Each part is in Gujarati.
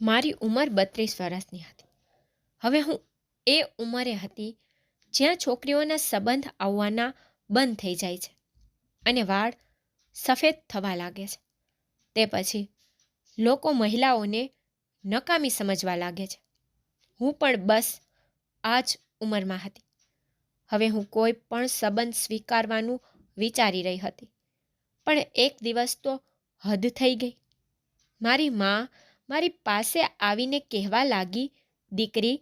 મારી ઉંમર 32 વર્ષની હતી. હવે હું એ ઉંમરે હતી જ્યાં છોકરીઓના સંબંધ આવવાના બંધ થઈ જાય છે અને વાળ સફેદ થવા લાગે છે. તે પછી લોકો મહિલાઓને નકામી સમજવા લાગે છે. હું પણ બસ આ જ ઉંમરમાં હતી. હવે હું કોઈ પણ સંબંધ સ્વીકારવાનું વિચારી રહી હતી. પણ એક દિવસ તો હદ થઈ ગઈ. મારી માં મારી પાસે આવીને કહેવા લાગી, દીકરી,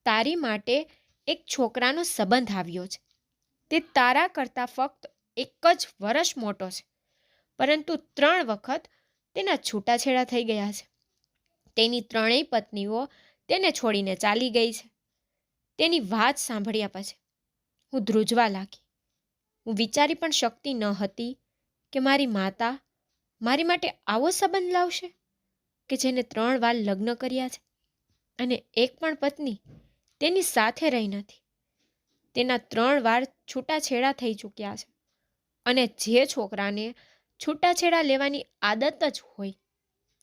તારી માટે એક છોકરાનો સંબંધ આવ્યો છે. તે તારા કરતાં ફક્ત 1 જ વર્ષ મોટો છે, પરંતુ 3 વખત તેના છૂટાછેડા થઈ ગયા છે. તેની 3ય પત્નીઓ તેને છોડીને ચાલી ગઈ છે. તેની વાત સાંભળ્યા પછી હું ધ્રુજવા લાગી. હું વિચારી પણ શકતી ન હતી કે મારી માતા મારી માટે આવો સંબંધ લાવશે કે જેને 3 વાર લગ્ન કર્યા છે અને એક પણ પત્ની તેની સાથે રહી નથી. તેના 3 વાર છૂટાછેડા થઈ ચૂક્યા છે અને જે છોકરાને છૂટાછેડા લેવાની આદત જ હોય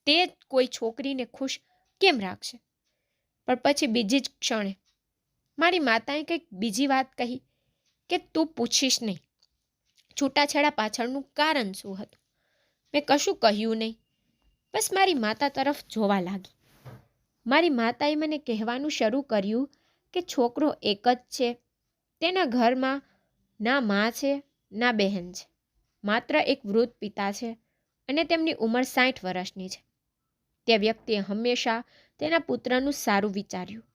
તે કોઈ છોકરીને ખુશ કેમ રાખશે? પણ પછી બીજી જ ક્ષણે મારી માતાએ કંઈક બીજી વાત કહી કે તું પૂછીશ નહીં, છૂટાછેડા પાછળનું કારણ શું હતું. મેં કશું કહ્યું નહીં, બસ મારી માતા તરફ જોવા લાગી. મારી માતાએ મને કહેવાનું શરૂ કર્યું કે છોકરો એક જ છે. તેના ઘરમાં ના માં છે ના બહેન છે. માત્ર એક વૃદ્ધ પિતા છે અને તેમની ઉંમર 60 વર્ષની છે. તે વ્યક્તિએ હંમેશા તેના પુત્રનું સારું વિચાર્યું,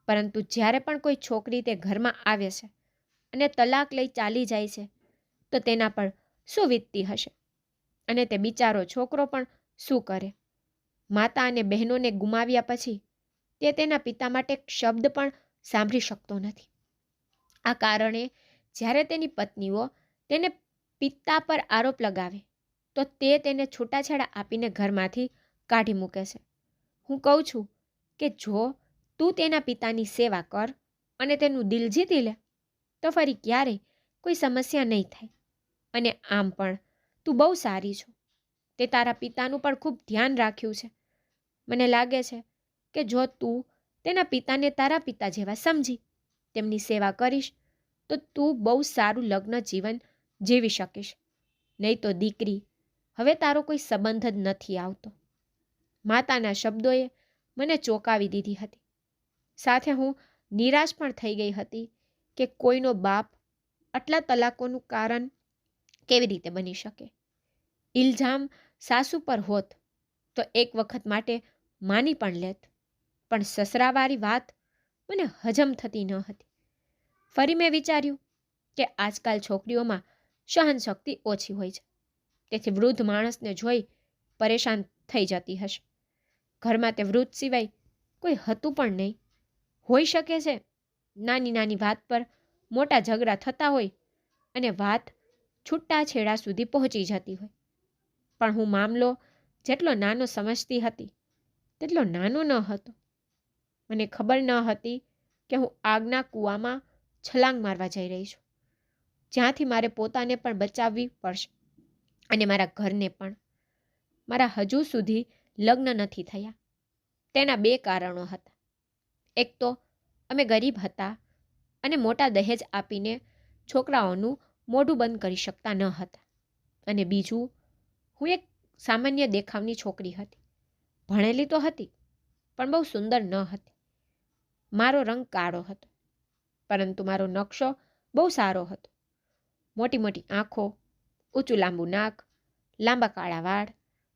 પરંતુ જ્યારે પણ કોઈ છોકરી તે ઘરમાં આવે છે અને તલાક લઈ ચાલી જાય છે તો તેના પર શું વીતતી હશે, અને તે બિચારો છોકરો પણ શું કરે? માતા અને બહેનોને ગુમાવ્યા પછી તે તેના પિતા માટે એક શબ્દ પણ સાંભળી શકતો નથી. આ કારણે જ્યારે તેની પત્નીઓ તેને પિતા પર આરોપ લગાવે તો તે તેને છૂટાછેડા આપીને ઘરમાંથી કાઢી મૂકે છે. હું કહું છું કે જો તું તેના પિતાની સેવા કર અને તેનું દિલ જીતી લે તો ફરી ક્યારેય કોઈ સમસ્યા નહીં થાય. અને આમ પણ તું બહુ સારી છો. તે તારા પિતાનું પણ ખૂબ ધ્યાન રાખ્યું છે. મને લાગે છે કે જો તું તેના પિતાને તારા પિતા જેવા સમજી તેમની સેવા કરીશ તો તું બહુ સારું લગ્ન જીવન જીવી શકીશ. નહીં તો દીકરી, હવે તારો કોઈ સંબંધ જ નથી આવતો. માતાના શબ્દોએ મને ચોંકાવી દીધી હતી. સાથે હું નિરાશ પણ થઈ ગઈ હતી કે કોઈનો બાપ આટલા તલાકોનું કારણ કેવી રીતે બની શકે. ઇલ્ઝામ સાસુ પર હોત તો એક વખત માટે માની પણ લેત, પણ સસરાવાળી વાત મને હજમ થતી ન હતી. ફરી મેં વિચાર્યું કે આજકાલ છોકરીઓમાં સહનશક્તિ ઓછી હોય છે, તેથી વૃદ્ધ માણસને જોઈ પરેશાન થઈ જતી હશે. ઘરમાં તે વૃદ્ધ સિવાય કોઈ હતું પણ નહીં. હોઈ શકે છે નાની નાની વાત પર મોટા ઝઘડા થતા હોય અને વાત છૂટાછેડા સુધી પહોંચી જતી હોય. પણ હું મામલો જેટલો નાનો સમજતી હતી તેટલો નાનો ન હતો. મને ખબર ન હતી કે હું આગના કૂવામાં છલાંગ મારવા જઈ રહી છું, જ્યાંથી મારે પોતાને પણ બચાવવી પડશે અને મારા ઘરને પણ. મારા હજુ સુધી લગ્ન નથી થયા. તેના 2 કારણો હતા. એક તો અમે ગરીબ હતા અને મોટા દહેજ આપીને છોકરાઓનું મોઢું બંધ કરી શકતા ન હતા, અને બીજું, હું એક સામાન્ય દેખાવની છોકરી હતી. ભણેલી તો હતી પણ બહુ સુંદર ન હતી. મારો રંગ કાળો હતો, પરંતુ મારો નકશો બહુ સારો હતો. મોટી મોટી આંખો, ઊંચું લાંબુ નાક, લાંબા કાળા વાળ,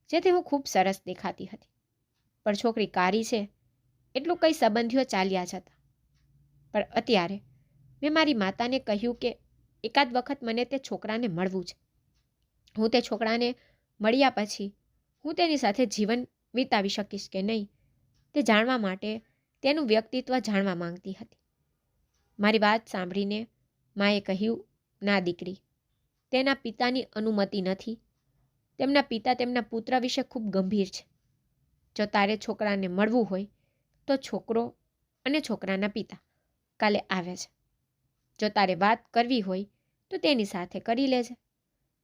જેથી હું ખૂબ સરસ દેખાતી હતી. પણ છોકરી કારી છે એટલું કઈ સંબંધીઓ ચાલ્યા જતા. પણ અત્યારે મેં મારી માતાને કહ્યું કે એકાદ વખત મને તે છોકરાને મળવું છે. હું તે છોકરાને મળ્યા પછી હું તેની સાથે જીવન વિતાવી શકીશ કે નહીં તે જાણવા માટે તેનું વ્યક્તિત્વ જાણવા માંગતી હતી. મારી વાત સાંભળીને માએ કહ્યું, ના દીકરી, તેના પિતાની અનુમતિ નથી. તેમના પિતા તેમના પુત્ર વિશે ખૂબ ગંભીર છે. જો તારે છોકરાને મળવું હોય તો છોકરો અને છોકરાના પિતા કાલે આવે છે. જો તારે વાત કરવી હોય તો તેની સાથે કરી લેજે,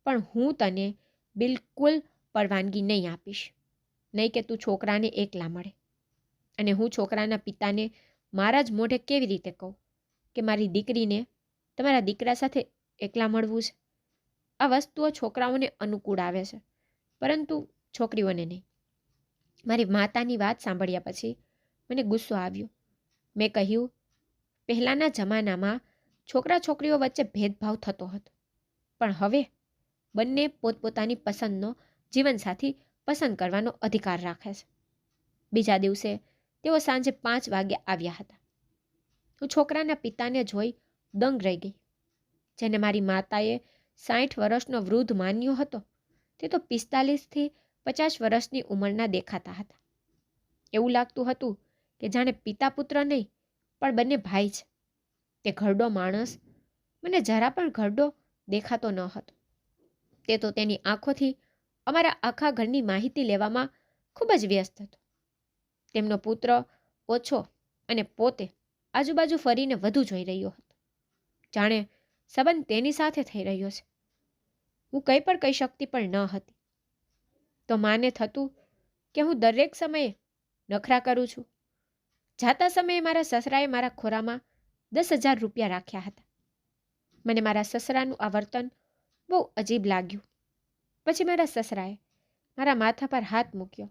પણ હું તને બિલકુલ પરવાનગી નહીં આપીશ. નહીં કે તું છોકરાને એકલા મળે. અને હું છોકરાના પિતાને મારા જ મોઢે કેવી રીતે કહું કે મારી દીકરીને તમારા દીકરા સાથે એકલા મળવું છે? આ વસ્તુઓ છોકરાઓને અનુકૂળ આવે છે, પરંતુ છોકરીઓને નહીં. મારી માતાની વાત સાંભળ્યા પછી મને ગુસ્સો આવ્યો. મેં કહ્યું, પહેલાંના જમાનામાં છોકરા છોકરીઓ વચ્ચે ભેદભાવ થતો હતો, પણ હવે બંને પોતપોતાની પસંદનો જીવનસાથી પસંદ કરવાનો અધિકાર રાખે છે. બીજા દિવસે તેઓ સાંજે 5 વાગ્યે આવ્યા હતા. હું છોકરાના પિતાને જોઈ દંગ રહી ગઈ. જેને મારી માતાએ 60 વર્ષનો વૃદ્ધ માન્યો હતો, તે તો 45 થી 50 વર્ષની ઉંમરના દેખાતા હતા. એવું લાગતું હતું કે જાણે પિતા પુત્ર નહીં, પણ બંને ભાઈ છે. તે ઘરડો માણસ મને જરા પણ ઘરડો દેખાતો ન હતો. તે તો તેની આંખોથી અમારા આખા ઘરની માહિતી લેવામાં ખૂબ જ વ્યસ્ત હતો. તેમનો પુત્ર ઓછો અને પોતે આજુબાજુ ફરીને વધુ જોઈ રહ્યો હતો, જાણે સંબંધ તેની સાથે થઈ રહ્યો છે. હું કંઈ પણ કહી શકતી પણ ન હતી. તો માને થતું કે હું દરેક સમયે નખરા કરું છું. જાતા સમયે મારા સસરાએ મારા ખોરામાં 10,000 રૂપિયા રાખ્યા હતા. મને મારા સસરાનું આ વર્તન બહુ અજીબ લાગ્યું. પછી મારા સસરાએ મારા માથા પર હાથ મૂક્યો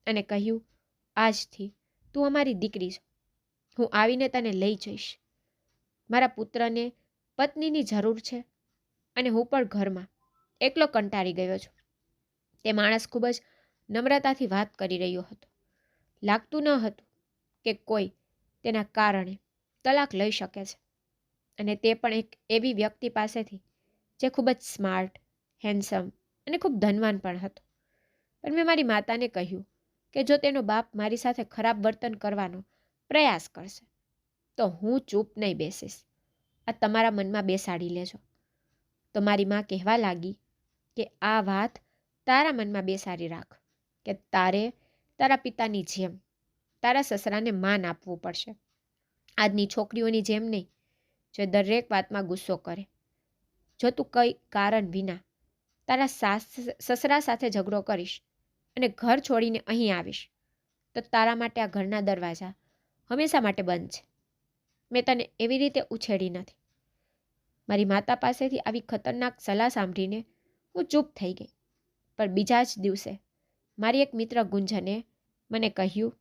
અને કહ્યું, આજથી તું અમારી દીકરી છો. હું આવીને તને લઈ જઈશ. મારા પુત્રને પત્નીની જરૂર છે અને હું પણ ઘરમાં એકલો કંટાળી ગયો છું. તે માણસ ખૂબ જ નમ્રતાથી વાત કરી રહ્યો હતો. લાગતું ન હતું કે કોઈ તેના કારણે તલાક લઈ શકે છે, અને તે પણ એક એવી વ્યક્તિ પાસેથી જે ખૂબ જ સ્માર્ટ, હેન્ડસમ અને ખૂબ ધનવાન પણ હતો. પણ મેં મારી માતાને કહ્યું કે જો તેનો બાપ મારી સાથે ખરાબ વર્તન કરવાનો પ્રયાસ કરશે તો હું ચૂપ નહીં બેસીશ. આ તમારા મનમાં બેસાડી લેજો. તો મારી મા કહેવા લાગી કે આ વાત તારા મનમાં બેસાડી રાખ કે તારે તારા પિતાની જેમ તારા સસરાને માન આપવું પડશે. આજની છોકરીઓની જેમ નહીં, જે દરેક વાતમાં ગુસ્સો કરે. જો તું કંઈ કારણ વિના તારા સસરા સાથે ઝઘડો કરીશ અને ઘર છોડીને અહીં આવીશ તો તારા માટે આ ઘરના દરવાજા હંમેશા માટે બંધ છે. મેં તને એવી રીતે ઉછેરી નથી. મારી માતા પાસેથી આવી ખતરનાક સલાહ સાંભળીને હું ચૂપ થઈ ગઈ. પણ બીજા જ દિવસે મારી એક મિત્ર ગુંજને મને કહ્યું,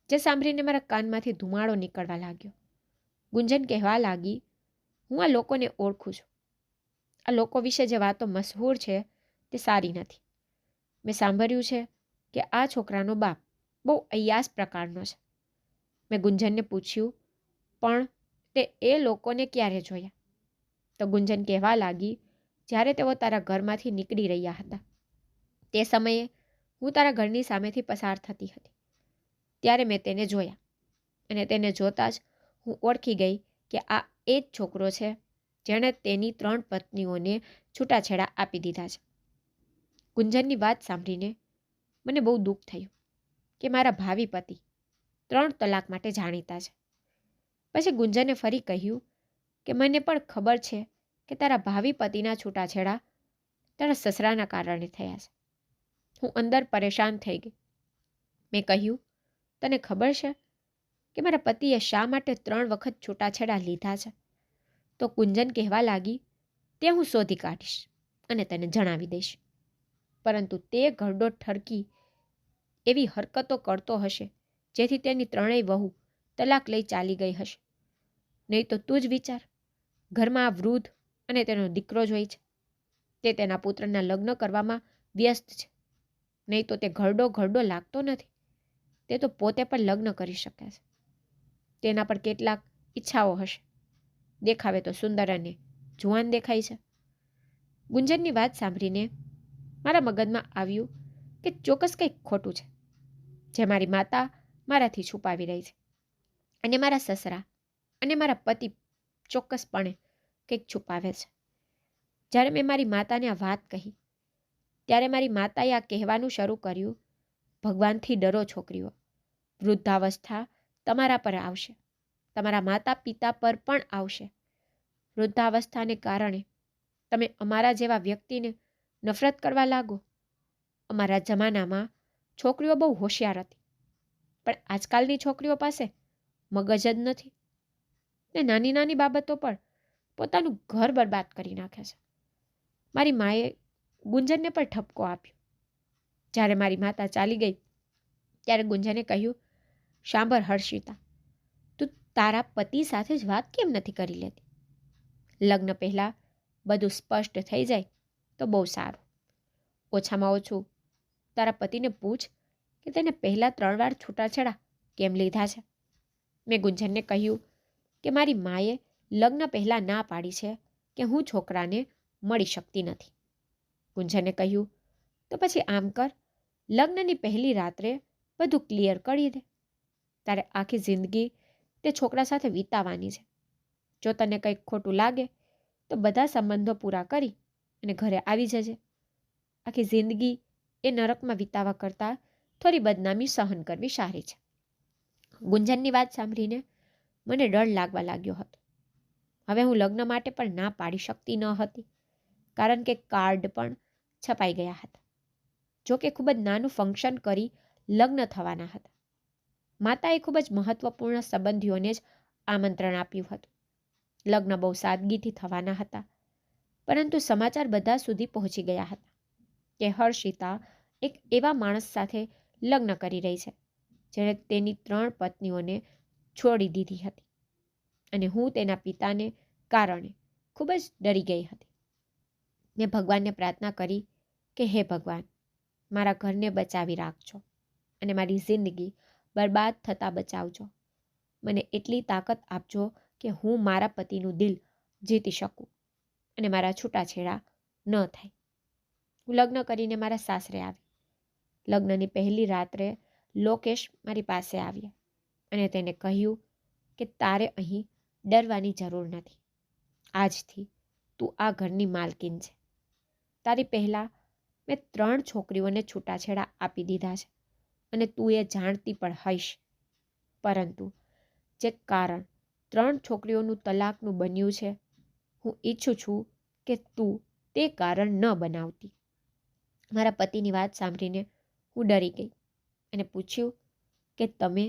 જે સાંભળીને મારા કાનમાંથી ધુમાડો નીકળવા લાગ્યો. ગુંજન કહેવા લાગી, હું આ લોકોને ઓળખું છું. આ લોકો વિશે જે વાતો મશહૂર છે તે સારી નથી. મેં સાંભળ્યું છે કે આ છોકરાનો બાપ બહુ અય્યાસ પ્રકારનો છે. મેં ગુંજનને પૂછ્યું, પણ તે એ લોકોને ક્યારે જોયા? તો ગુંજન કહેવા લાગી, જ્યારે તેઓ તારા ઘરમાંથી નીકળી રહ્યા હતા તે સમયે હું તારા ઘરની સામેથી પસાર થતી હતી, ત્યારે મેં તેને જોયા, અને તેને જોતાં જ હું ઓળખી ગઈ કે આ એ જ છોકરો છે જેણે તેની 3 પત્નીઓને છૂટાછેડા આપી દીધા છે. ગુંજનની વાત સાંભળીને મને બહુ દુઃખ થયું કે મારા ભાવિ પતિ 3 તલાક માટે જાણીતા છે. પછી ગુંજને ફરી કહ્યું કે મને પણ ખબર છે કે તારા ભાવિ પતિના છૂટાછેડા તારા સસરાના કારણે થયા છે. હું અંદર પરેશાન થઈ ગઈ. મેં કહ્યું, તને ખબર છે કે મારા પતિએ શા માટે 3 વખત છૂટાછેડા લીધા છે? તો ગુંજન કહેવા લાગી, તે હું શોધી કાઢીશ અને તને જણાવી દઈશ. પરંતુ તે ઘરડો ઠરકી એવી હરકતો કરતો હશે જેથી તેની 3ય વહુ તલાક લઈ ચાલી ગઈ હશે. નહીં તો તું જ વિચાર, ઘરમાં આ વૃદ્ધ અને તેનો દીકરો જ હોય છે. તે તેના પુત્રના લગ્ન કરવામાં વ્યસ્ત છે. નહીં તો તે ઘરડો લાગતો નથી. તે તો પોતે પણ લગ્ન કરી શકે છે. તેના પર કેટલાક ઈચ્છાઓ હશે. દેખાવે તો સુંદર અને જુવાન દેખાય છે. ગુંજનની વાત સાંભળીને મારા મગજમાં આવ્યું કે ચોક્કસ કંઈક ખોટું છે, જે મારી માતા મારાથી છુપાવી રહી છે, અને મારા સસરા અને મારા પતિ ચોક્કસપણે કંઈક છુપાવે છે. જ્યારે મેં મારી માતાને આ વાત કહી ત્યારે મારી માતાએ આ કહેવાનું શરૂ કર્યું, ભગવાનથી ડરો છોકરીઓ. વૃદ્ધાવસ્થા તમારા પર આવશે, તમારા માતા પિતા પર પણ આવશે. વૃદ્ધાવસ્થાને કારણે તમે અમારા જેવા વ્યક્તિને નફરત કરવા લાગો. અમારા જમાનામાં છોકરીઓ બહુ હોશિયાર હતી. પણ આજકાલની છોકરીઓ પાસે મગજ જ નથી ને નાની નાની બાબતો પર પોતાનું ઘર બરબાદ કરી નાખે છે. મારી માએ ગુંજનને પણ ઠપકો આપ્યો. જ્યારે મારી માતા ચાલી ગઈ ત્યારે ગુંજને કહ્યું, સાંભળ હર્ષિતા, તું તારા પતિ સાથે જ વાત કેમ નથી કરી લેતી? લગ્ન પહેલાં બધું સ્પષ્ટ થઈ જાય તો બહુ સારું. ઓછામાં ઓછું તારા પતિને પૂછ કે તેને પહેલાં 3 વાર છૂટાછેડા કેમ લીધા છે. મેં ગુંજનને કહ્યું કે મારી માએ લગ્ન પહેલાં ના પાડી છે કે હું છોકરાને મળી શકતી નથી. ગુંજને કહ્યું, તો પછી આમ કર, લગ્નની પહેલી રાત્રે બધું ક્લિયર કરી દે. તારે આખી જિંદગી તે છોકરા સાથે વિતાવાની છે. જો તને કંઈક ખોટું લાગે તો બધા સંબંધો પૂરા કરી અને ઘરે આવી જજે. આખી જિંદગી એ નરકમાં વિતાવા કરતાં થોડી બદનામી સહન કરવી સારી છે. ગુંજનની વાત સાંભળીને મને ડર લાગવા લાગ્યો હતો. હવે હું લગ્ન માટે પણ ના પાડી શકતી ન હતી, કારણ કે કાર્ડ પણ છપાઈ ગયા હતા. જો કે ખૂબ જ નાનું ફંક્શન કરી લગ્ન થવાના હતા. માતાએ ખૂબ જ મહત્વપૂર્ણ સંબંધીઓને જ આમંત્રણ આપ્યું હતું. લગ્ન બહુ સાદગીથી થવાના હતા, પરંતુ સમાચાર બધા સુધી પહોંચી ગયા હતા કે હર્ષિતા એક એવા માણસ સાથે લગ્ન કરી રહી છે જેણે તેની 3 પત્નીઓને છોડી દીધી હતી, અને હું તેના પિતાને કારણે ખૂબ જ ડરી ગઈ હતી. મેં ભગવાનને પ્રાર્થના કરી કે હે ભગવાન, મારા ઘરને બચાવી રાખજો અને મારી જિંદગી બરબાદ થતાં બચાવજો. મને એટલી તાકાત આપજો કે હું મારા પતિનું દિલ જીતી શકું અને મારા છૂટાછેડા ન થાય. હું લગ્ન કરીને મારા સાસરે આવી. લગ્નની પહેલી રાત્રે લોકેશ મારી પાસે આવ્યા અને તેને કહ્યું કે તારે અહીં ડરવાની જરૂર નથી. આજથી તું આ ઘરની માલકીન છે. તારી પહેલાં મેં 3 છોકરીઓને છૂટાછેડા આપી દીધા છે અને તું એ જાણતી પણ હઈશ, પરંતુ જે કારણ 3 છોકરીઓનું તલાકનું બન્યું છે, હું ઈચ્છું છું કે તું તે કારણ ન બનાવતી. મારા પતિની વાત સાંભળીને હું ડરી ગઈ અને પૂછ્યું કે તમે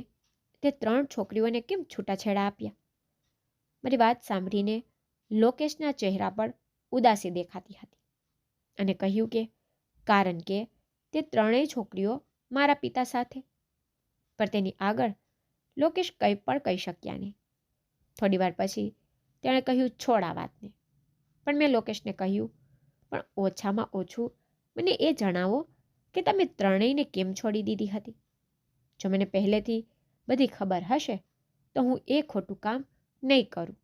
તે 3 છોકરીઓને કેમ છૂટાછેડા આપ્યા? મારી વાત સાંભળીને લોકેશના ચહેરા પર ઉદાસી દેખાતી હતી અને કહ્યું કે કારણ કે તે 3 છોકરીઓ મારા પિતા સાથે. પણ તેની આગળ લોકેશ કંઈ પણ કહી શક્યા નહીં. થોડી વાર પછી તેણે કહ્યું, છોડ આ વાતને. પણ મેં લોકેશને કહ્યું, પણ ઓછામાં ઓછું મને એ જણાવો કે તમે 3ને કેમ છોડી દીધી હતી? જો મને પહેલેથી બધી ખબર હશે તો હું એ ખોટું કામ નહીં કરું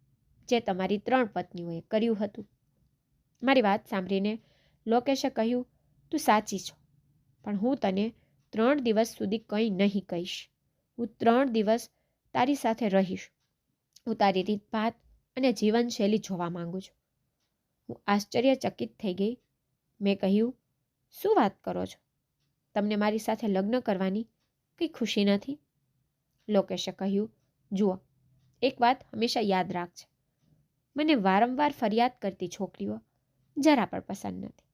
જે તમારી 3 પત્નીઓએ કર્યું હતું. મારી વાત સાંભળીને લોકેશે કહ્યું, તું સાચી છો, પણ હું તને 3 દિવસ સુધી કંઈ નહીં કહીશ. હું 3 દિવસ તારી સાથે રહીશ. હું તારી રીતભાત અને જીવનશૈલી જોવા માંગુ છું. હું આશ્ચર્યચકિત થઈ ગઈ. મેં કહ્યું, શું વાત કરો છો? તમને મારી સાથે લગ્ન કરવાની કંઈ ખુશી નથી? લોકેશે કહ્યું, જુઓ, એક વાત હંમેશા યાદ રાખજે, મને વારંવાર ફરિયાદ કરતી છોકરીઓ જરા પણ પસંદ નથી.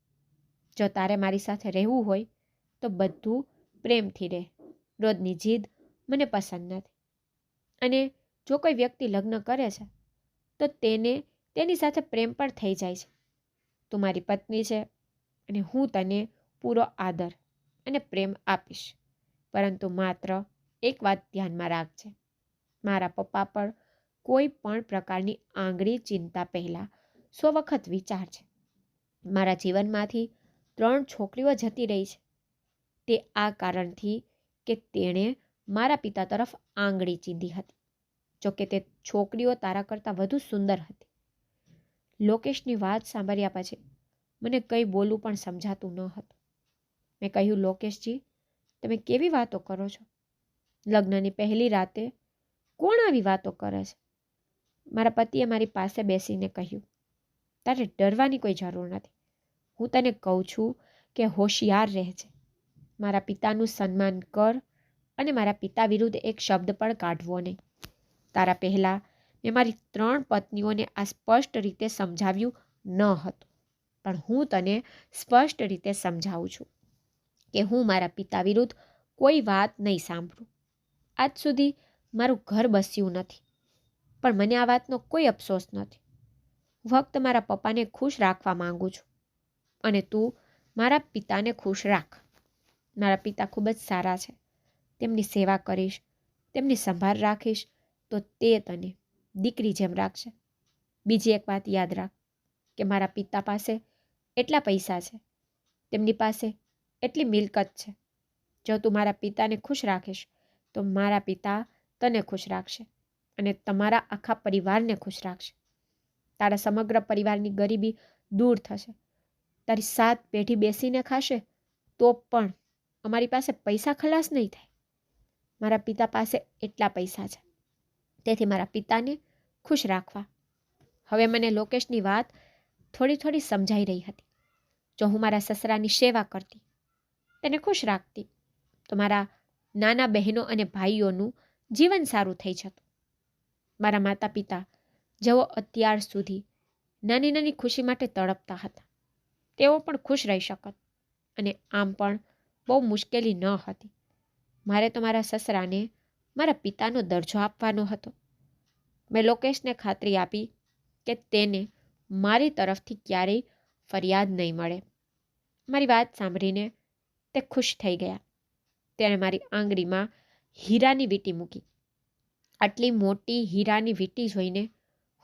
જો તારે મારી સાથે રહેવું હોય તો બધું પ્રેમથી રહે. રોજની જીદ મને પસંદ નથી. અને જો કોઈ વ્યક્તિ લગ્ન કરે છે તો તેને તેની સાથે પ્રેમ પણ થઈ જાય છે. તું મારી પત્ની છે અને હું તને પૂરો આદર અને પ્રેમ આપીશ, પરંતુ માત્ર એક વાત ધ્યાનમાં રાખજે, મારા પપ્પા પર કોઈ પણ પ્રકારની આંગળી ચિંતા પહેલાં 100 વખત વિચારજે. મારા જીવનમાંથી 3 છોકરીઓ જતી રહી છે તે આ કારણથી કે તેણે મારા પિતા તરફ આંગળી ચીંધી હતી. જોકે તે છોકરીઓ તારા કરતાં વધુ સુંદર હતી. લોકેશની વાત સાંભળ્યા પછી મને કંઈ બોલવું પણ સમજાતું ન હતું. મેં કહ્યું, લોકેશજી, તમે કેવી વાતો કરો છો? લગ્નની પહેલી રાતે કોણ આવી વાતો કરે છે? મારા પતિએ મારી પાસે બેસીને કહ્યું, તારે ડરવાની કોઈ જરૂર નથી. હું તને કહું છું કે હોશિયાર રહેજે. મારા પિતાનું સન્માન કર અને મારા પિતા વિરુદ્ધ એક શબ્દ પણ કાઢવો નહીં. તારા પહેલાં મેં મારી 3 પત્નીઓને આ સ્પષ્ટ રીતે સમજાવ્યું ન હતું, પણ હું તને સ્પષ્ટ રીતે સમજાવું છું કે હું મારા પિતા વિરુદ્ધ કોઈ વાત નહીં સાંભળું. આજ સુધી મારું ઘર બસ્યું નથી, પણ મને આ વાતનો કોઈ અફસોસ નથી. ફક્ત મારા પપ્પાને ખુશ રાખવા માંગુ છું, અને તું મારા પિતાને ખુશ રાખ. મારા પિતા ખૂબ જ સારા છે. તેમની સેવા કરીશ, તેમની સંભાળ રાખીશ તો તે તને દીકરી જેમ રાખશે. બીજી એક વાત યાદ રાખ કે મારા પિતા પાસે એટલા પૈસા છે, તેમની પાસે એટલી મિલકત છે. જો તું મારા પિતાને ખુશ રાખીશ તો મારા પિતા તને ખુશ રાખશે અને તમારા આખા પરિવારને ખુશ રાખશે. તારા સમગ્ર પરિવારની ગરીબી દૂર થશે. તારી 7 પેઢી બેસીને ખાશે તો પણ અમારી પાસે પૈસા ખલાસ નહીં થાય. મારા પિતા પાસે એટલા પૈસા છે, તેથી મારા પિતાને ખુશ રાખવા. હવે મને લોકેશની વાત થોડી થોડી સમજાઈ રહી હતી. જો હું મારા સસરાની સેવા કરતી, તેને ખુશ રાખતી, તો મારા નાના બહેનો અને ભાઈઓનું જીવન સારું થઈ જતું. મારા માતા પિતા જેઓ અત્યાર સુધી નાની નાની ખુશી માટે તડપતા હતા, તેઓ પણ ખુશ રહી શકત અને આમ પણ બહુ મુશ્કેલી ન હતી. મારે તો મારા સસરાને મારા પિતાનો દરજ્જો આપવાનો હતો. મેં લોકેશને ખાતરી આપી કે તેને મારી તરફથી ક્યારેય ફરિયાદ નહીં મળે. મારી વાત સાંભળીને તે ખુશ થઈ ગયા. તેણે મારી આંગળીમાં હીરાની વીંટી મૂકી. આટલી મોટી હીરાની વીંટી જોઈને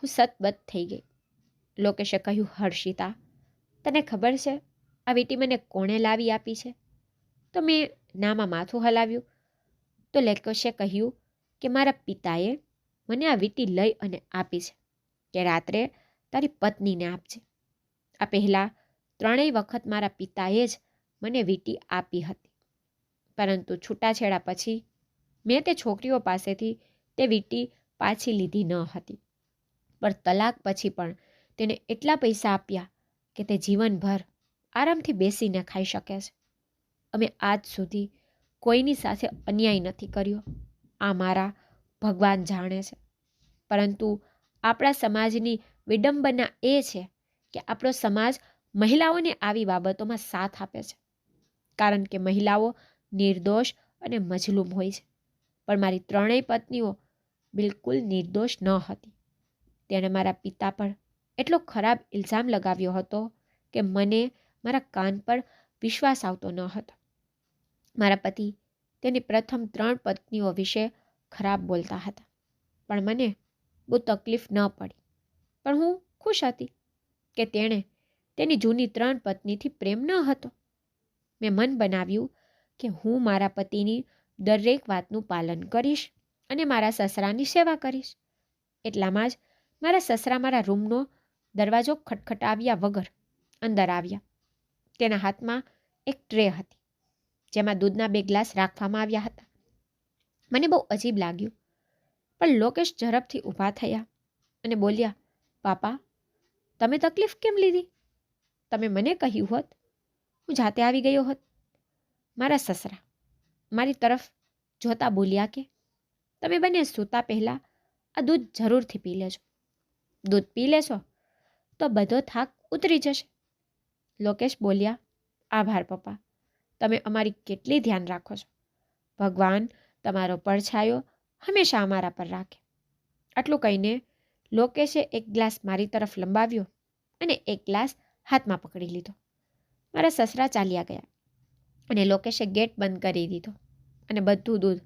હું સતબત થઈ ગઈ. લોકેશે કહ્યું, હર્ષિતા, તને ખબર છે આ વીંટી મને કોણે લાવી આપી છે? તો મેં નામાં માથું હલાવ્યું. તો લોકેશે કહ્યું કે મારા પિતાએ મને આ વીંટી લઈ અને આપી છે કે રાત્રે તારી પત્નીને આપજે. આ પહેલાં 3 વખત મારા પિતાએ જ મને વીંટી આપી હતી, પરંતુ છૂટાછેડા પછી મેં તે છોકરીઓ પાસેથી તે વીંટી પાછી લીધી ન હતી. પણ તલાક પછી પણ તેને એટલા પૈસા આપ્યા કે તે જીવનભર આરામથી બેસીને ખાઈ શકે છે. અમે આજ સુધી કોઈની સાથે અન્યાય નથી કર્યો, આ મારા ભગવાન જાણે છે. પરંતુ આપણા સમાજની વિડંબના એ છે કે આપણો સમાજ મહિલાઓને આવી બાબતોમાં સાથ આપે છે, કારણ કે મહિલાઓ નિર્દોષ અને મજલૂમ હોય છે. પણ મારી 3 પત્નીઓ બિલકુલ નિર્દોષ ન હતી. તેણે મારા પિતા પર એટલો ખરાબ ઇલ્ઝામ લગાવ્યો હતો કે મને મારા કાન પર વિશ્વાસ આવતો ન હતો. મારા પતિ તેની પ્રથમ 3 પત્નીઓ વિશે ખરાબ બોલતા હતા, પણ મને બહુ તકલીફ ન પડી. પણ હું ખુશ હતી કે તેણે તેની જૂની 3 પત્નીથી પ્રેમ ન હતો. મેં મન બનાવ્યું કે હું મારા પતિની દરેક વાતનું પાલન કરીશ અને મારા સસરાની સેવા કરીશ. એટલામાં જ મારા સસરા મારા રૂમનો દરવાજો ખટખટાવ્યા વગર અંદર આવ્યા. તેના હાથમાં એક ટ્રે હતી, જેમાં દૂધના 2 ગ્લાસ રાખવામાં આવ્યા હતા. મને બહુ અજીબ લાગ્યું, પણ લોકેશ ઝડપથી ઊભા થયા અને બોલ્યા, પાપા, તમે તકલીફ કેમ લીધી? તમે મને કહ્યું હોત, હું જાતે આવી ગયો હોત. મારા સસરા મારી તરફ જોતા બોલ્યા કે તમે બંને સૂતા પહેલાં આ દૂધ જરૂરથી પી લેજો. દૂધ પી લેશો તો બધો થાક ઉતરી જશે. લોકેશ બોલ્યા, આભાર પપ્પા, તમે અમારી કેટલી ધ્યાન રાખો છો. ભગવાન તમારો પડછાયો હંમેશા અમારા પર રાખે. આટલું કહીને લોકેશે એક ગ્લાસ મારી તરફ લંબાવ્યો અને એક ગ્લાસ હાથમાં પકડી લીધો. મારા સસરા ચાલ્યા ગયા અને લોકેશે ગેટ બંધ કરી દીધો અને બધું દૂધ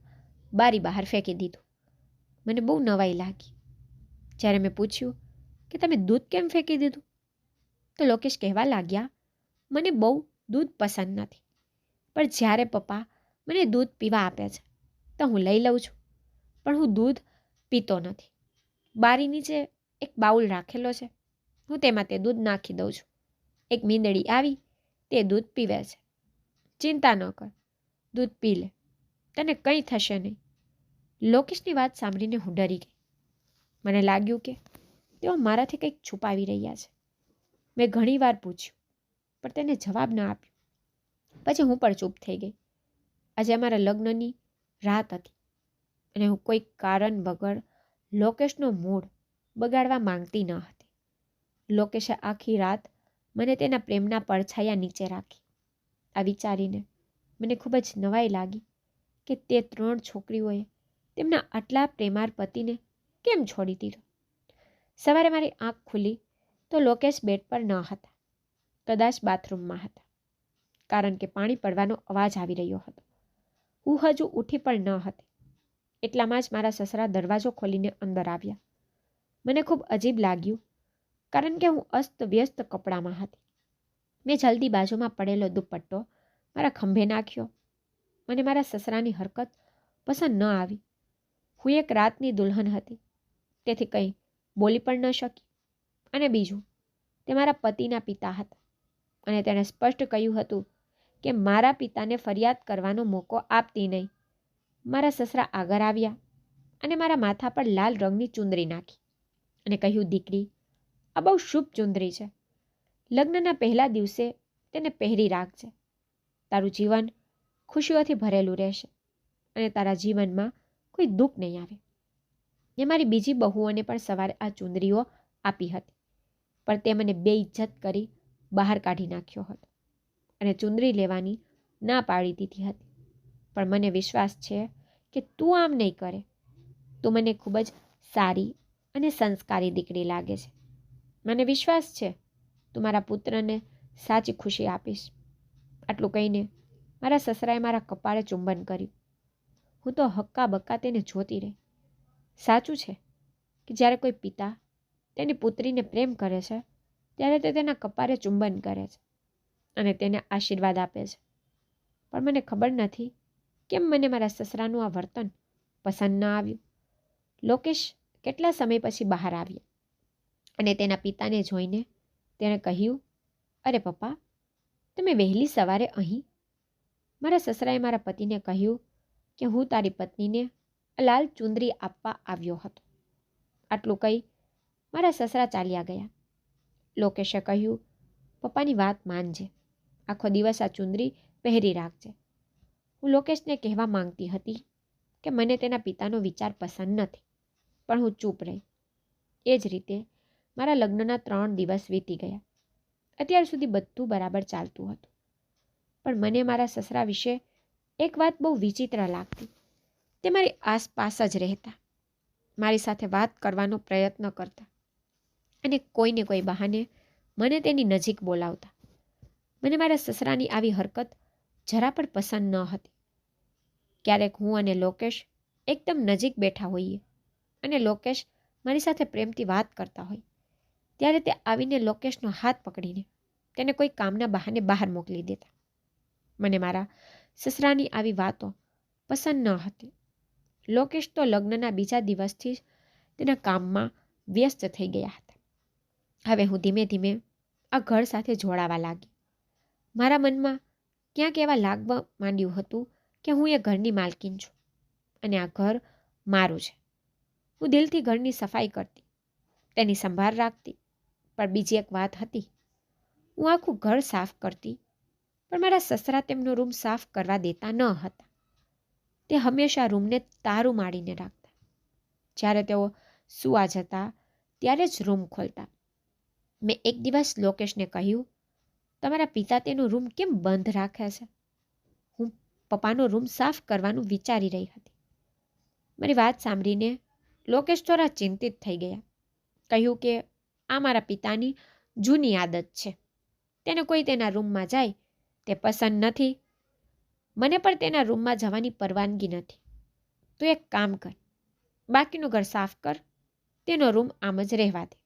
બારી બહાર ફેંકી દીધું. મને બહુ નવાઈ લાગી. જ્યારે મેં પૂછ્યું કે તમે દૂધ કેમ ફેંકી દીધું, તો લોકેશ કહેવા લાગ્યા, મને બહુ દૂધ પસંદ નથી, પણ જ્યારે પપ્પા મને દૂધ પીવા આપે છે તો હું લઈ લઉં છું, પણ હું દૂધ પીતો નથી. બારી નીચે એક બાઉલ રાખેલો છે, હું તેમાં તે દૂધ નાખી દઉં છું. એક મીંદડી આવી તે દૂધ પીવે છે. ચિંતા ન કર, દૂધ પી લે, તને કંઈ થશે નહીં. લોકેશની વાત સાંભળીને હું ડરી ગઈ. મને લાગ્યું કે તેઓ મારાથી કંઈક છુપાવી રહ્યા છે. મેં ઘણી વાર પૂછ્યું, પણ તેને જવાબ ન આપ્યો. પછી હું પણ ચૂપ થઈ ગઈ. આજે અમારા લગ્નની રાત હતી અને હું કોઈ કારણ વગર લોકેશનો મૂડ બગાડવા માંગતી ન હતી. લોકેશે આખી રાત મને તેના પ્રેમના પડછાયા નીચે રાખી. આ વિચારીને મને ખૂબ જ નવાઈ લાગી કે તે 3 છોકરીઓએ તેમના આટલા પ્રેમાળ પતિને કેમ છોડી દીધો? સવારે મારી આંખ ખુલી તો લોકેશ બેડ પર ન હતા, કદાચ બાથરૂમમાં હતા, કારણ કે પાણી પડવાનો અવાજ આવી રહ્યો હતો. હું હજુ ઉઠી પણ ન હતી. એટલામાં જ મારા સસરા દરવાજો ખોલીને અંદર આવ્યા. મને ખૂબ અજીબ લાગ્યું, કારણ કે હું અસ્તવ્યસ્ત કપડામાં હતી. મેં જલ્દી બાજુમાં પડેલો દુપટ્ટો મારા ખંભે નાખ્યો. મને મારા સસરાની હરકત પસંદ ન આવી. હું એક રાતની દુલ્હન હતી, તેથી કંઈ બોલી પણ ન શકી. અને બીજું, તે મારા પતિના પિતા હતા અને તેણે સ્પષ્ટ કહ્યું હતું કે મારા પિતાને ફરિયાદ કરવાનો મોકો આપતી નહીં. મારા સસરા આગળ આવ્યા અને મારા માથા પર લાલ રંગની ચુંદડી નાખી અને કહ્યું, દીકરી, આ બહુ શુભ ચુંદડી છે. લગ્નના પહેલા દિવસે તેને પહેરી રાખજે. તારું જીવન ખુશીઓથી ભરેલું રહેશે અને તારા જીવનમાં કોઈ દુઃખ નહીં આવે. મેં મારી બીજી બહુઓને પણ સવારે આ ચુંદડીઓ આપી હતી, પણ તે મને બેઇજ્જત કરી બહાર કાઢી નાખ્યો હતો અને ચુંદડી લેવાની ના પાડી દીધી હતી. પણ મને વિશ્વાસ છે કે તું આમ નહીં કરે. તું મને ખૂબ જ સારી અને સંસ્કારી દીકરી લાગે છે. મને વિશ્વાસ છે તું મારા પુત્રને સાચી ખુશી આપીશ. આટલું કહીને મારા સસરાએ મારા કપાળે ચુંબન કર્યું. હું તો હક્કા બક્કા તેને જોતી રહી. સાચું છે કે જ્યારે કોઈ પિતા તેની પુત્રીને પ્રેમ કરે છે ત્યારે તે તેના કપાળે ચુંબન કરે છે અને તેને આશીર્વાદ આપે છે. પણ મને ખબર નથી કેમ મને મારા સસરાનું આ વર્તન પસંદ ન આવ્યું. લોકેશ કેટલા સમય પછી બહાર આવ્યા અને તેના પિતાને જોઈને તેણે કહ્યું, અરે પપ્પા, તમે વહેલી સવારે અહીં? મારા સસરાએ મારા પતિને કહ્યું કે હું તારી પત્નીને લાલ ચુંદડી આપવા આવ્યો હતો. આટલું કહી મારા સસરા ચાલ્યા ગયા. લોકેશે કહ્યું, પપ્પાની વાત માનજે. આખો દિવસ આ ચુંદડી પહેરી રાખજે. હું લોકેશને કહેવા માંગતી હતી કે મને તેના પિતાનો વિચાર પસંદ નથી, પણ હું ચૂપ રહી. એ જ રીતે મારા લગ્નના 3 દિવસ વીતી ગયા. અત્યાર સુધી બધું બરાબર ચાલતું હતું, પણ મને મારા સસરા વિશે એક વાત બહુ વિચિત્ર લાગતી. તે મારી આસપાસ જ રહેતા, મારી સાથે વાત કરવાનો પ્રયત્ન કરતા અને કોઈને કોઈ બહાને મને તેની નજીક બોલાવતા. મને મારા સસરાની આવી હરકત જરા પણ પસંદ ન હતી. ક્યારેક હું અને લોકેશ એકદમ નજીક બેઠા હોઈએ અને લોકેશ મારી સાથે પ્રેમથી વાત કરતા હોય, ત્યારે તે આવીને લોકેશનો હાથ પકડીને તેને કોઈ કામના બહાને બહાર મોકલી દેતા. મને મારા સસરાની આવી વાતો પસંદ ન હતી. લોકેશ તો લગ્નના બીજા દિવસથી જ તેના કામમાં વ્યસ્ત થઈ ગયા હતા. હવે હું ધીમે ધીમે આ ઘર સાથે જોડાવા લાગી. મારા મનમાં ક્યાંક એવા લાગવા માંડ્યું હતું કે હું એ ઘરની માલકીન છું અને આ ઘર મારું છે. હું દિલથી ઘરની સફાઈ કરતી, તેની સંભાળ રાખતી. પણ બીજી એક વાત હતી, હું આખું ઘર સાફ કરતી, પણ મારા સસરા તેમનો રૂમ સાફ કરવા દેતા ન હતા. તે હંમેશા રૂમને તારું મારીને રાખતા. જ્યારે તેઓ સૂવા જતા ત્યારે જ રૂમ ખોલતા. મેં એક દિવસ લોકેશને કહ્યું, તમારા પિતા તેનો રૂમ કેમ બંધ રાખે છે? હું પપ્પાનો રૂમ સાફ કરવાનું વિચારી રહી હતી. મારી વાત સાંભળીને લોકેશ થોડા ચિંતિત થઈ ગયા. કહ્યું કે આ મારા પિતાની જૂની આદત છે. તેને કોઈ તેના રૂમમાં જાય તે પસંદ નથી. મને પણ તેના રૂમમાં જવાની પરવાનગી નથી. તું એક કામ કર, બાકીનું ઘર સાફ કર, તેનો રૂમ આમ જ રહેવા દે.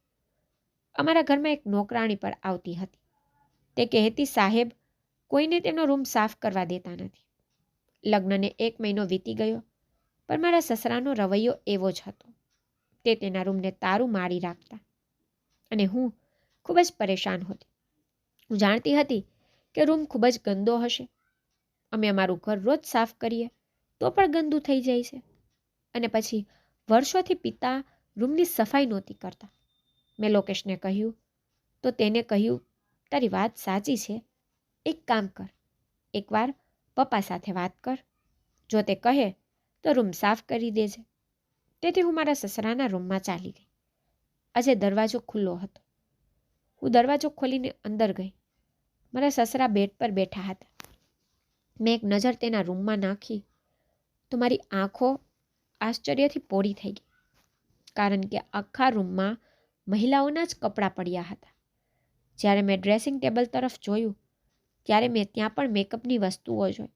અમારા ઘરમાં એક નોકરાણી પણ આવતી હતી. તે કહેતી, સાહેબ કોઈને તેમનો રૂમ સાફ કરવા દેતા નથી. લગ્નને 1 મહિનો વીતી ગયો, પણ મારા સસરાનો રવૈયો એવો જ હતો. તે તેના રૂમને તારું મારી રાખતા અને હું ખૂબ જ પરેશાન હતી. હું જાણતી હતી કે રૂમ ખૂબ જ ગંદો હશે. અમે અમારું ઘર રોજ સાફ કરીએ તો પણ ગંદુ થઈ જાય છે અને પછી વર્ષોથી પિતા રૂમની સફાઈ નહોતી કરતા. મેં લોકેશને કહ્યું તો તેને કહ્યું, તારી વાત સાચી છે. એક કામ કર, એકવાર પપ્પા સાથે વાત કર. જો તે કહે તો રૂમ સાફ કરી દેજે. તેથી હું મારા સસરાના રૂમમાં ચાલી ગઈ. આજે દરવાજો ખુલ્લો હતો. હું દરવાજો ખોલીને અંદર ગઈ. મારા સસરા બેડ પર બેઠા હતા. મેં એક નજર તેના રૂમમાં નાખી તો મારી આંખો આશ્ચર્યથી પોરી થઈ ગઈ, કારણ કે આખા રૂમમાં મહિલાઓના જ કપડાં પડ્યા હતા. જ્યારે મેં ડ્રેસિંગ ટેબલ તરફ જોયું ત્યારે મેં ત્યાં પણ મેકઅપની વસ્તુઓ જોઈ.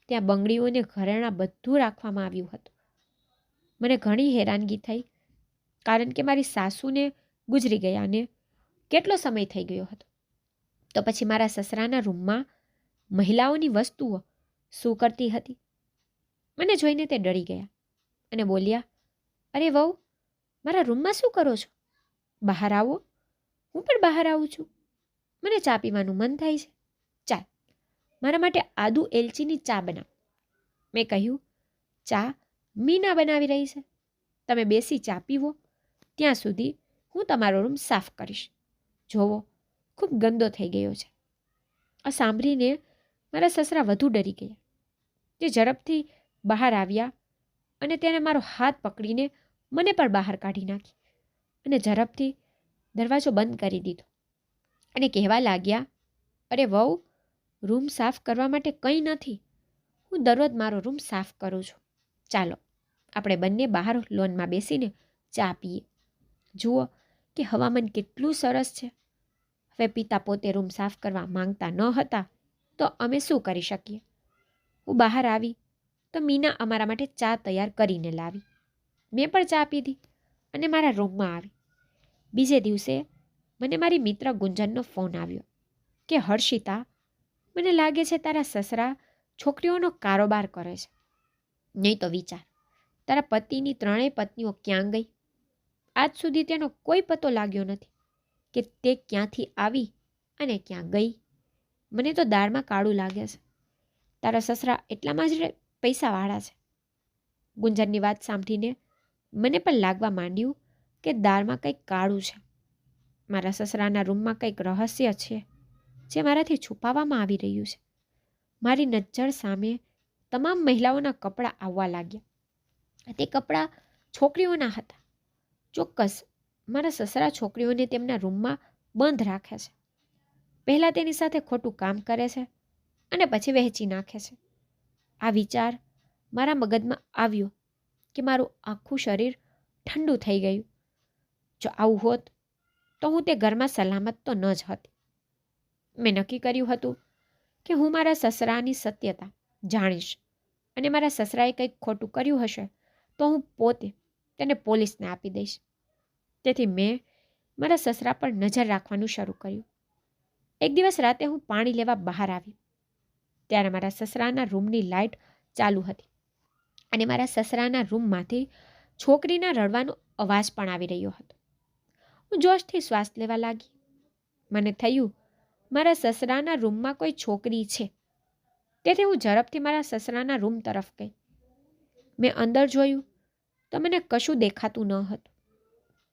ત્યાં બંગડીઓને ઘરેણાં બધું રાખવામાં આવ્યું હતું. મને ઘણી હેરાનગી થઈ, કારણ કે મારી સાસુને ગુજરી ગયા અને કેટલો સમય થઈ ગયો હતો. તો પછી મારા સસરાના રૂમમાં મહિલાઓની વસ્તુઓ શું કરતી હતી? મને જોઈને તે ડરી ગયા અને બોલ્યા, અરે વહુ, મારા રૂમમાં શું કરો છો? બહાર આવો. હું પણ બહાર આવું છું. મને ચા પીવાનું મન થાય છે. ચાલ, મારા માટે આદુ એલચીની ચા બનાવ. મેં કહ્યું, ચા મીના બનાવી રહી છે. તમે બેસી ચા પીવો, ત્યાં સુધી હું તમારો રૂમ સાફ કરીશ. જોવો, ખૂબ ગંદો થઈ ગયો છે. આ સાંભળીને મારા સસરા વધુ ડરી ગયા. તે ઝડપથી બહાર આવ્યા અને તેને મારો હાથ પકડીને મને પણ બહાર કાઢી નાખી અને ઝડપથી દરવાજો બંધ કરી દીધો અને કહેવા લાગ્યા, અરે વહુ, રૂમ સાફ કરવા માટે કંઈ નથી. હું દરરોજ મારો રૂમ સાફ કરું છું. ચાલો, આપણે બંને બહાર લોનમાં બેસીને ચા પીએ. જુઓ કે હવામાન કેટલું સરસ છે. હવે પિતા પોતે રૂમ સાફ કરવા માંગતા ન હતા તો અમે શું કરી શકીએ? હું બહાર આવી તો મીના અમારા માટે ચા તૈયાર કરીને લાવી. મેં પણ ચા પીધી અને મારા રૂમમાં આવી. બીજે દિવસે મને મારી મિત્ર ગુંજનનો ફોન આવ્યો કે હર્ષિતા, મને લાગે છે તારા સસરા છોકરીઓનો કારોબાર કરે છે. નહીં તો વિચાર, તારા પતિની 3 પત્નીઓ ક્યાં ગઈ? આજ સુધી તેનો કોઈ પતો લાગ્યો નથી કે તે ક્યાંથી આવી અને ક્યાં ગઈ. મને તો દાળમાં કાળું લાગે છે. તારા સસરા એટલામાં જ પૈસાવાળા છે. ગુંજનની વાત સાંભળીને મને પણ લાગવા માંડ્યું કે દાળમાં કંઈક કાળું છે. મારા સસરાના રૂમમાં કંઈક રહસ્ય છે જે મારાથી છુપાવવામાં આવી રહ્યું છે. મારી નજર સામે તમામ મહિલાઓના કપડાં આવવા લાગ્યા. તે કપડાં છોકરીઓના હતા. ચોક્કસ મારા સસરા છોકરીઓને તેમના રૂમમાં બંધ રાખે છે. પહેલાં તેની સાથે ખોટું કામ કરે છે અને પછી વહેંચી નાખે છે. આ વિચાર મારા મગજમાં આવ્યો કે મારું આખું શરીર ઠંડુ થઈ ગયું. જો આવું હોત તો હું તે ઘરમાં સલામત તો ન જ હતી. મેં નક્કી કર્યું હતું કે હું મારા સસરાની સત્યતા જાણીશ અને મારા સસરાએ કંઈક ખોટું કર્યું હશે તો હું પોતે તેને પોલીસને આપી દઈશ. તેથી મેં મારા સસરા પર નજર રાખવાનું શરૂ કર્યું. એક દિવસ રાતે હું પાણી લેવા બહાર આવી ત્યારે મારા સસરાના રૂમની લાઇટ ચાલુ હતી અને મારા સસરાના રૂમમાંથી છોકરીના રડવાનો અવાજ પણ આવી રહ્યો હતો. હું જોશથી શ્વાસ લેવા લાગી. મને થયું મારા સસરાના રૂમમાં કોઈ છોકરી છે. તેથી હું ઝડપથી મારા સસરાના રૂમ તરફ ગઈ. મેં અંદર જોયું તો મને કશું દેખાતું ન હતું.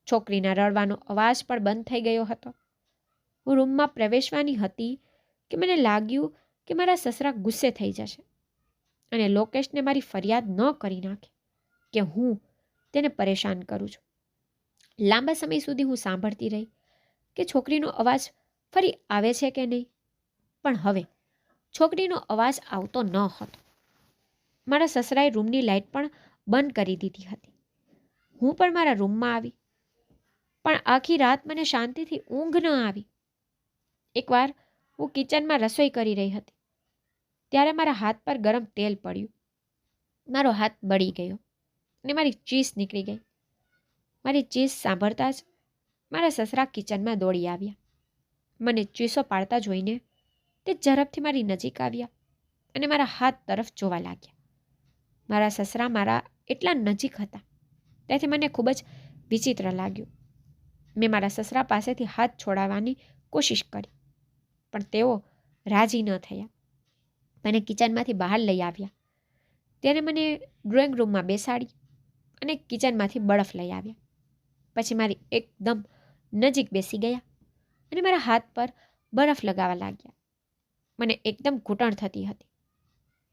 છોકરીના રડવાનો અવાજ પણ બંધ થઈ ગયો હતો. હું રૂમમાં પ્રવેશવાની હતી કે મને લાગ્યું કે મારા સસરા ગુસ્સે થઈ જશે અને લોકેશને મારી ફરિયાદ ન કરી નાખે કે હું તેને પરેશાન કરું છું. લાંબા સમય સુધી હું સાંભળતી રહી કે છોકરીનો અવાજ ફરી આવે છે કે નહીં, પણ હવે છોકરીનો અવાજ આવતો ન હતો. મારા સસરાએ રૂમની લાઇટ પણ બંધ કરી દીધી હતી. હું પણ મારા રૂમમાં આવી, પણ આખી રાત મને શાંતિથી ઊંઘ ન આવી. એકવાર હું કિચનમાં રસોઈ કરી રહી હતી ત્યારે મારા હાથ પર ગરમ તેલ પડ્યું. મારો હાથ બળી ગયો અને મારી ચીસ નીકળી ગઈ. મારી ચીસ સાંભળતા જ મારા સસરા કિચનમાં દોડી આવ્યા. મને ચીસો પાડતા જોઈને તે ઝડપથી મારી નજીક આવ્યા અને મારા હાથ તરફ જોવા લાગ્યા. મારા સસરા મારા એટલા નજીક હતા તેથી મને ખૂબ જ વિચિત્ર લાગ્યું. મેં મારા સસરા પાસેથી હાથ છોડાવવાની કોશિશ કરી, પણ તેઓ રાજી ન થયા. મને કિચનમાંથી બહાર લઈ આવ્યા. તેને મને ડ્રોઈંગ રૂમમાં બેસાડી અને કિચનમાંથી બરફ લઈ આવ્યા. પછી મારી એકદમ નજીક બેસી ગયા અને મારા હાથ પર બરફ લગાવવા લાગ્યા. મને એકદમ ઘૂંટણ થતી હતી.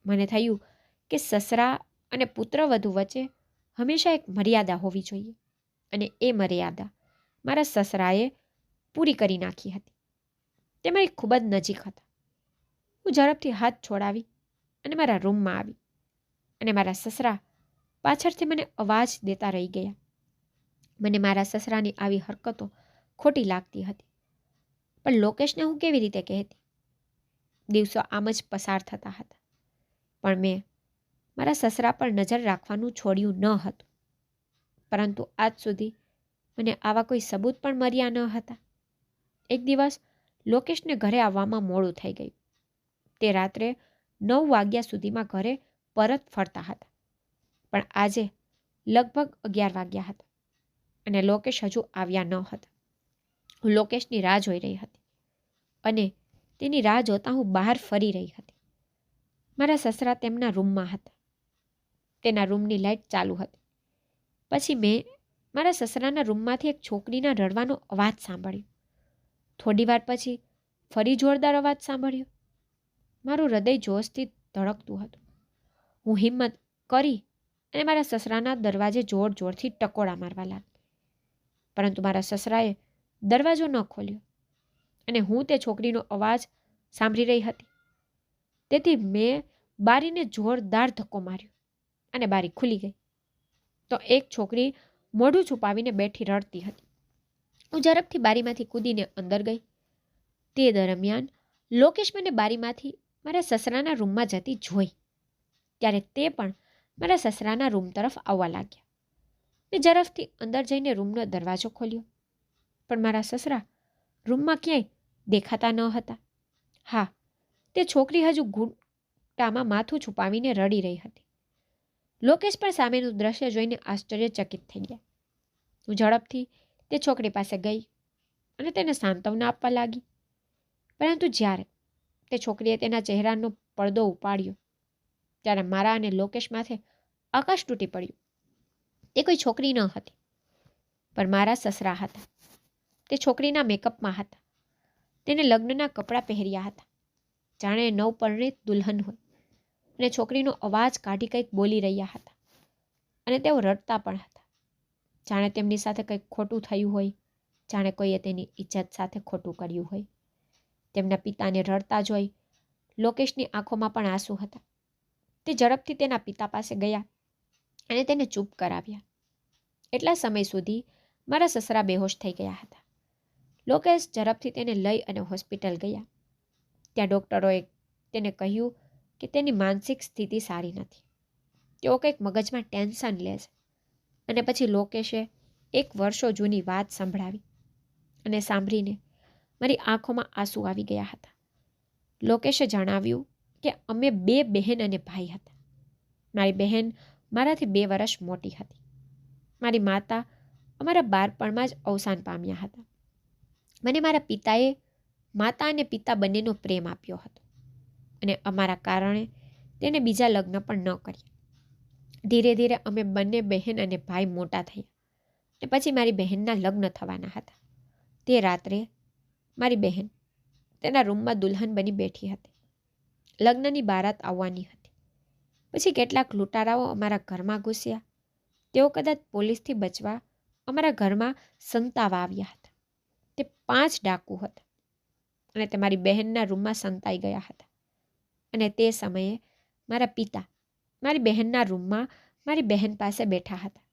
મને થયું કે સસરા અને પુત્રવધુ વચ્ચે હંમેશા એક મર્યાદા હોવી જોઈએ અને એ મર્યાદા મારા સસરાએ પૂરી કરી નાખી હતી. તે મારી ખૂબ જ નજીક હતા. હું ઝડપથી હાથ છોડાવી અને મારા રૂમમાં આવી અને મારા સસરા પાછળથી મને અવાજ દેતા રહી ગયા. મને મારા સસરાની આવી હરકતો ખોટી લાગતી હતી, પણ લોકેશને હું કેવી રીતે કહેતી? દિવસો આમ જ પસાર થતા હતા, પણ મેં મારા સસરા પર નજર રાખવાનું છોડ્યું ન હતું. પરંતુ આજ સુધી મને આવા કોઈ સબૂત પણ મળ્યા ન હતા. એક દિવસ લોકેશને ઘરે આવવામાં મોડું થઈ ગયું. તે રાત્રે 9 વાગ્યા સુધીમાં ઘરે પરત ફરતા હતા, પણ આજે લગભગ 11 વાગ્યા હતા અને લોકેશ હજુ આવ્યા ન હતા. હું લોકેશની રાહ જોઈ રહી હતી અને તેની રાહ જોતા હું બહાર ફરી રહી હતી. મારા સસરા તેમના રૂમમાં હતા. તેના રૂમની લાઇટ ચાલુ હતી. પછી મેં મારા સસરાના રૂમમાંથી એક છોકરીના રડવાનો અવાજ સાંભળ્યો. થોડી વાર પછી ફરી જોરદાર અવાજ સાંભળ્યો. મારું હૃદય જોશથી ધડકતું હતું. હું હિંમત કરી અને મારા સસરાના દરવાજે જોર જોરથી ટકોડા મારવા લાગી, પરંતુ મારા સસરાએ દરવાજો ન ખોલ્યો અને હું તે છોકરીનો અવાજ સાંભળી રહી હતી. તેથી મેં બારીને જોરદાર ધક્કો માર્યો અને બારી ખુલી ગઈ. તો એક છોકરી મોઢું છુપાવીને બેઠી રડતી હતી. હું ઝડપથી બારીમાંથી કૂદીને અંદર ગઈ. તે દરમિયાન લોકેશ મને બારીમાંથી મારા સસરાના રૂમમાં જતી જોઈ. ત્યારે તે પણ મારા સસરાના રૂમ તરફ આવવા લાગ્યા. મેં ઝડપથી અંદર જઈને રૂમનો દરવાજો ખોલ્યો, પણ મારા સસરા રૂમમાં ક્યાંય દેખાતા ન હતા. હા, તે છોકરી હજુ ઘૂંટામાં માથું છુપાવીને રડી રહી હતી. લોકેશ પણ સામેનું દ્રશ્ય જોઈને આશ્ચર્યચકિત થઈ ગયા. હું ઝડપથી તે છોકરી પાસે ગઈ અને તેને સાંત્વના આપવા લાગી, પરંતુ જ્યારે તે છોકરીએ તેના ચહેરાનો પડદો ઉપાડ્યો ત્યારે મારા અને લોકેશ માથે આકાશ તૂટી પડ્યું. તે કોઈ છોકરી ન હતી, પણ મારા સસરા હતા. તે છોકરીના મેકઅપમાં હતા. તેને લગ્નના કપડાં પહેર્યા હતા, જાણે નવપરિણીત દુલ્હન હોય, અને છોકરીનો અવાજ કાઢી કંઈક બોલી રહ્યા હતા અને તેઓ રડતા પણ હતા, જાણે તેમની સાથે કંઈક ખોટું થયું હોય, જાણે કોઈએ તેની ઇજ્જત સાથે ખોટું કર્યું હોય. તેમના પિતાને રડતા જોઈ લોકેશની આંખોમાં પણ આંસુ હતા. તે ઝડપથી તેના પિતા પાસે ગયા અને તેને ચૂપ કરાવ્યા. એટલા સમય સુધી મારા સસરા બેહોશ થઈ ગયા હતા. લોકેશ ઝડપથી તેને લઈ અને હોસ્પિટલ ગયા. ત્યાં ડૉક્ટરોએ તેને કહ્યું કે તેની માનસિક સ્થિતિ સારી નથી. તેઓ કંઈક મગજમાં ટેન્શન લે છે. અને પછી લોકેશે એક વર્ષો જૂની વાત સંભળાવી અને સાંભળીને મારી આંખોમાં આંસુ આવી ગયા હતા. લોકેશે જણાવ્યું કે અમે 2 બહેન અને ભાઈ હતા. મારી બહેન મારાથી 2 વર્ષ મોટી હતી. મારી માતા અમારા બાળપણમાં જ અવસાન પામ્યા હતા. મને મારા પિતાએ માતા અને પિતા બંનેનો પ્રેમ આપ્યો હતો અને અમારા કારણે તેને બીજા લગ્ન પણ ન કર્યા. ધીરે ધીરે અમે બંને બહેન અને ભાઈ મોટા થયા અને પછી મારી બહેનના લગ્ન થવાના હતા. તે રાત્રે મારી બહેન તેના રૂમમાં દુલ્હન બની બેઠી હતી. લગ્નની બારાત આવવાની હતી. પછી કેટલાક લૂંટારાઓ અમારા ઘરમાં ઘૂસ્યા. તેઓ કદાચ પોલીસથી બચવા અમારા ઘરમાં સંતાવા આવ્યા હતા. તે 5 ડાકુ હતા અને તે મારી બહેનના રૂમમાં સંતાઈ ગયા હતા. અને તે સમયે મારા પિતા મારી બહેનના રૂમમાં મારી બહેન પાસે બેઠા હતા.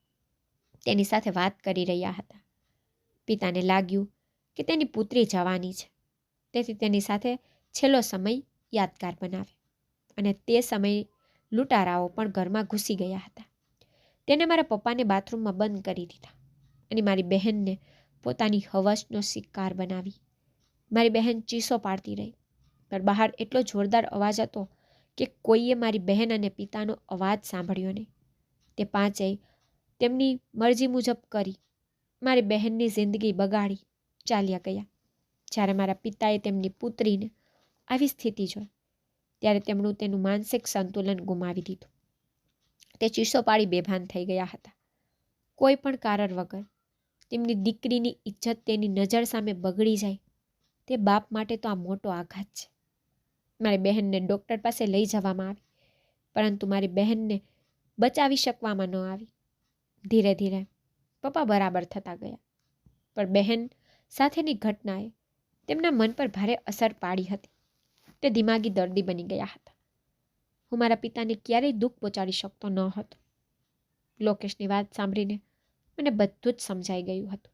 તેની સાથે વાત કરી રહ્યા હતા. પિતાને લાગ્યું કે તેની પુત્રી જવાની છે, તેથી તેની સાથે છેલ્લો સમય યાદગાર બનાવે. અને તે સમયે લૂંટારાઓ પણ ઘરમાં ઘૂસી ગયા હતા. તેને મારા પપ્પાને બાથરૂમમાં બંધ કરી દીધા અને મારી બહેનને પોતાની હવસનો શિકાર બનાવી. મારી બહેન ચીસો પાડતી રહી, પણ બહાર એટલો જોરદાર અવાજ હતો કે કોઈએ મારી બહેન અને પિતાનો અવાજ સાંભળ્યો નહીં. તે પાંચેય તેમની મરજી મુજબ કરી મારી બહેનની જિંદગી બગાડી ચાલ્યા ગયા. જ્યારે મારા પિતાએ તેમની પુત્રીને આવી સ્થિતિ જોઈ ત્યારે તેમનું તેનું માનસિક સંતુલન ગુમાવી દીધું. તે ચીસો પાડી બેભાન થઈ ગયા હતા. કોઈ પણ કારણ વગર તેમની દીકરીની ઇજ્જત તેની નજર સામે બગડી જાય તે બાપ માટે તો આ મોટો આઘાત છે. મારી બહેનને ડૉક્ટર પાસે લઈ જવામાં આવી, પરંતુ મારી બહેનને બચાવી શકવામાં ન આવી. ધીરે ધીરે પપ્પા બરાબર થતા ગયા, પણ બહેન સાથેની ઘટનાએ તેમના મન પર ભારે અસર પાડી હતી. તે દિમાગી દર્દી બની ગયા હતા. હું મારા પિતાને ક્યારેય દુઃખ પહોંચાડી શકતો ન હતો. લોકેશની વાત સાંભળીને મને બધું જ સમજાઈ ગયું હતું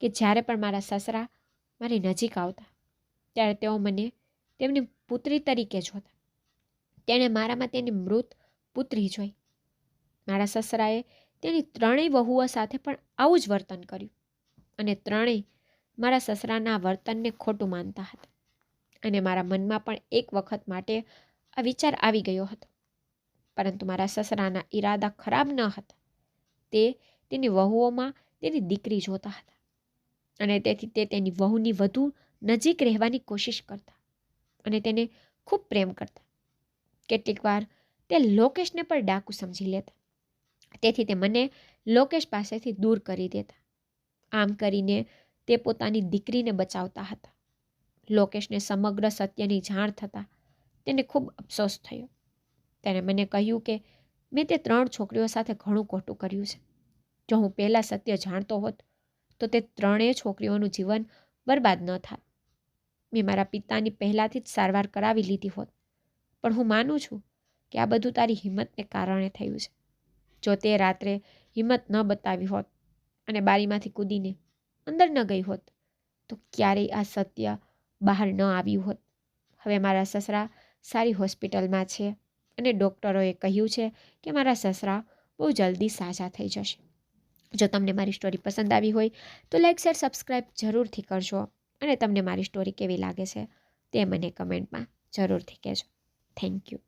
કે જ્યારે પણ મારા સસરા મારી નજીક આવતા ત્યારે તેઓ મને તેમની પુત્રી તરીકે જોતા. તેણે મારામાં તેની મૃત પુત્રી જોઈ. મારા સસરાએ તેની 3 વહુઓ સાથે પણ આવું જ વર્તન કર્યું અને 3 મારા સસરાના વર્તનને ખોટું માનતા હતા. અને મારા મનમાં પણ એક વખત માટે આ વિચાર આવી ગયો હતો, પરંતુ મારા સસરાના ઈરાદા ખરાબ ન હતા. તે તેની વહુઓમાં તેની દીકરી જોતા હતા અને તેથી તે તેની વહુની વધુ નજીક રહેવાની કોશિશ કરતા અને તેને ખૂબ પ્રેમ કરતા. કેટલીક વાર તે લોકેશને પણ ડાકુ સમજી લેતા. તેથી તે મને લોકેશ પાસેથી દૂર કરી દેતા. આમ કરીને તે પોતાની દીકરીને બચાવતા હતા. લોકેશને સમગ્ર સત્યની જાણ થતાં તેને ખૂબ અફસોસ થયો. તેણે મને કહ્યું કે મેં તે 3 છોકરીઓ સાથે ઘણું ખોટું કર્યું છે. જો હું પહેલાં સત્ય જાણતો હોત તો તે 3 છોકરીઓનું જીવન બરબાદ ન થાત. મેં મારા પિતાની પહેલાંથી જ સારવાર કરાવી લીધી હોત. પણ હું માનું છું કે આ બધું તારી હિંમતને કારણે થયું છે. જો તે રાત્રે હિંમત ન બતાવી હોત અને બારીમાંથી કૂદીને અંદર ન ગઈ હોત તો ક્યારેય આ સત્ય બહાર ન આવ્યું હોત. હવે મારા સસરા સારી હોસ્પિટલમાં છે અને ડૉક્ટરોએ કહ્યું છે કે મારા સસરા બહુ જલ્દી સાજા થઈ જશે. જો તમને મારી સ્ટોરી પસંદ આવી હોય તો લાઈક શેર સબસ્ક્રાઈબ જરૂરથી કરજો અને તમને મારી સ્ટોરી કેવી લાગે છે તે મને કમેન્ટમાં જરૂરથી કહેજો. Thank you.